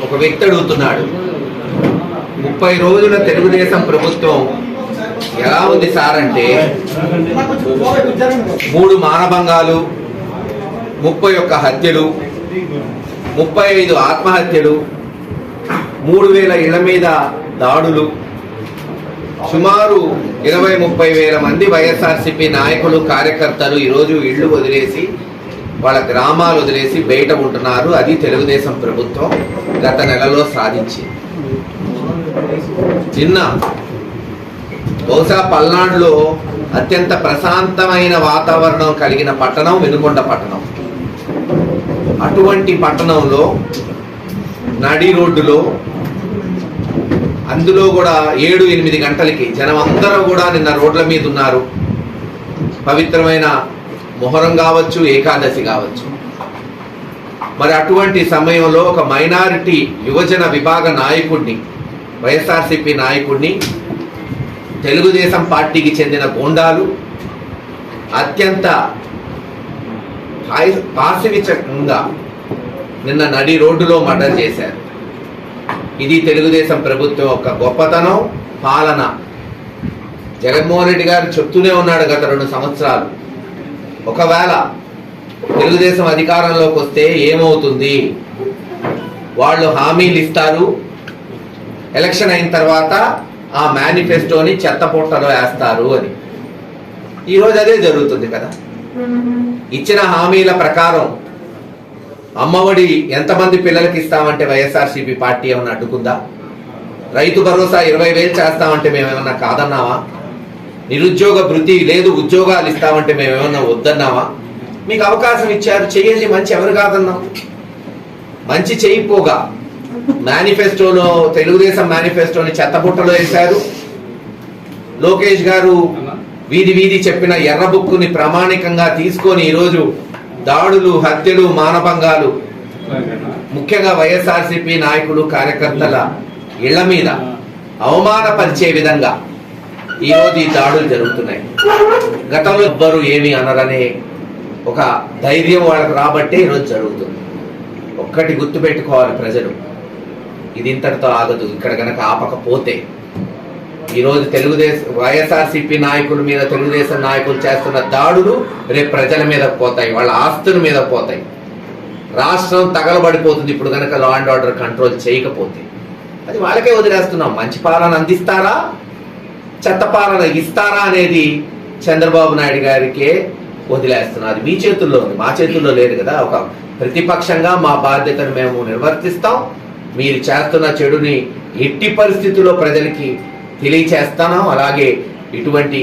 ఒక వ్యక్తి అడుగుతున్నాడు, 30 రోజుల తెలుగుదేశం ప్రభుత్వం ఎలా ఉంది సార్ అంటే 3 మానభంగాలు, 31 హత్యలు, 35 ఆత్మహత్యలు, 3000 ఇళ్ల మీద దాడులు, సుమారు 20-30 వేల మంది వైఎస్ఆర్సీపీ నాయకులు కార్యకర్తలు ఈరోజు ఇళ్లు వదిలేసి వాళ్ళ గ్రామాలు వదిలేసి బయట ఉంటున్నారు. అది తెలుగుదేశం ప్రభుత్వం గత నెలలో సాధించింది. నిన్న బహుశా పల్నాడులో అత్యంత ప్రశాంతమైన వాతావరణం కలిగిన పట్టణం వెనుకొండ పట్టణం. అటువంటి పట్టణంలో నడి రోడ్డులో, అందులో కూడా 7-8 గంటలకి జనం అందరూ కూడా నిన్న రోడ్ల మీద ఉన్నారు. పవిత్రమైన మొహరం కావచ్చు, ఏకాదశి కావచ్చు. మరి అటువంటి సమయంలో ఒక మైనారిటీ యువజన విభాగ నాయకుడిని, వైఎస్ఆర్సీపీ నాయకుడిని తెలుగుదేశం పార్టీకి చెందిన గూండాలు అత్యంత పాశవికంగా నిన్న నడి రోడ్డులో మర్డర్ చేశారు. ఇది తెలుగుదేశం ప్రభుత్వం యొక్క గొప్పతనం, పాలన. జగన్మోహన్ రెడ్డి గారు చెప్తూనే ఉన్నాడు గత 2 సంవత్సరాలు, ఒకవేళ తెలుగుదేశం అధికారంలోకి వస్తే ఏమవుతుంది, వాళ్ళు హామీలు ఇస్తారు, ఎలక్షన్ అయిన తర్వాత ఆ మేనిఫెస్టోని చెత్తపుట్టలో వేస్తారు అని. ఈరోజు అదే జరుగుతుంది కదా. ఇచ్చిన హామీల ప్రకారం అమ్మఒడి ఎంతమంది పిల్లలకి ఇస్తామంటే వైఎస్ఆర్సీపీ పార్టీ ఏమన్నా అడ్డుకుందా? రైతు భరోసా 20,000 చేస్తామంటే మేమేమన్నా కాదన్నావా? నిరుద్యోగ భృతి లేదు, ఉద్యోగాలు ఇస్తామంటే మేమేమన్నా వద్దన్నావా? మీకు అవకాశం ఇచ్చారు, చేయండి, మంచి, ఎవరు కాదన్నాం? మంచి చేయిపోగా మేనిఫెస్టోలో, తెలుగుదేశం మేనిఫెస్టోని చెత్తపుట్టలో వేశారు. లోకేష్ గారు వీధి వీధి చెప్పిన ఎర్ర బుక్కుని ప్రామాణికంగా తీసుకొని ఈరోజు దాడులు, హత్యలు, మానభంగాలు, ముఖ్యంగా వైఎస్ఆర్సీపీ నాయకులు కార్యకర్తల ఇళ్ల మీద అవమానపరిచే విధంగా ఈరోజు ఈ దాడులు జరుగుతున్నాయి. గతంలో ఎవ్వరు ఏమి అనరనే ఒక ధైర్యం వాళ్ళకు రాబట్టే ఈరోజు జరుగుతుంది. ఒక్కటి గుర్తుపెట్టుకోవాలి ప్రజలు, ఇది ఇంతటితో ఆగదు. ఇక్కడ కనుక ఆపకపోతే ఈరోజు వైఎస్ఆర్సీపీ నాయకుల మీద తెలుగుదేశం నాయకులు చేస్తున్న దాడులు రేపు ప్రజల మీద పోతాయి, వాళ్ళ ఆస్తుల మీద పోతాయి. రాష్ట్రం తగలబడిపోతుంది ఇప్పుడు కనుక లా అండ్ ఆర్డర్ కంట్రోల్ చేయకపోతే. అది వాళ్ళకే వదిలేస్తున్నాం. మంచి పాలన అందిస్తారా, చెత్త పాలన ఇస్తారా అనేది చంద్రబాబు నాయుడు గారికే వదిలేస్తున్నారు. మీ చేతుల్లో ఉంది, మా చేతుల్లో లేదు కదా. ఒక ప్రతిపక్షంగా మా బాధ్యతను మేము నిర్వర్తిస్తాం. మీరు చేస్తున్న చెడుని ఎట్టి పరిస్థితుల్లో ప్రజలకి తెలియచేస్తాను. అలాగే ఇటువంటి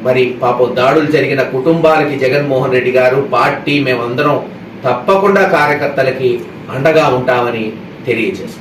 మరి పాపం దాడులు జరిగిన కుటుంబాలకి జగన్మోహన్ రెడ్డి గారు, పార్టీ, మేమందరం తప్పకుండా కార్యకర్తలకి అండగా ఉంటామని తెలియజేస్తాం.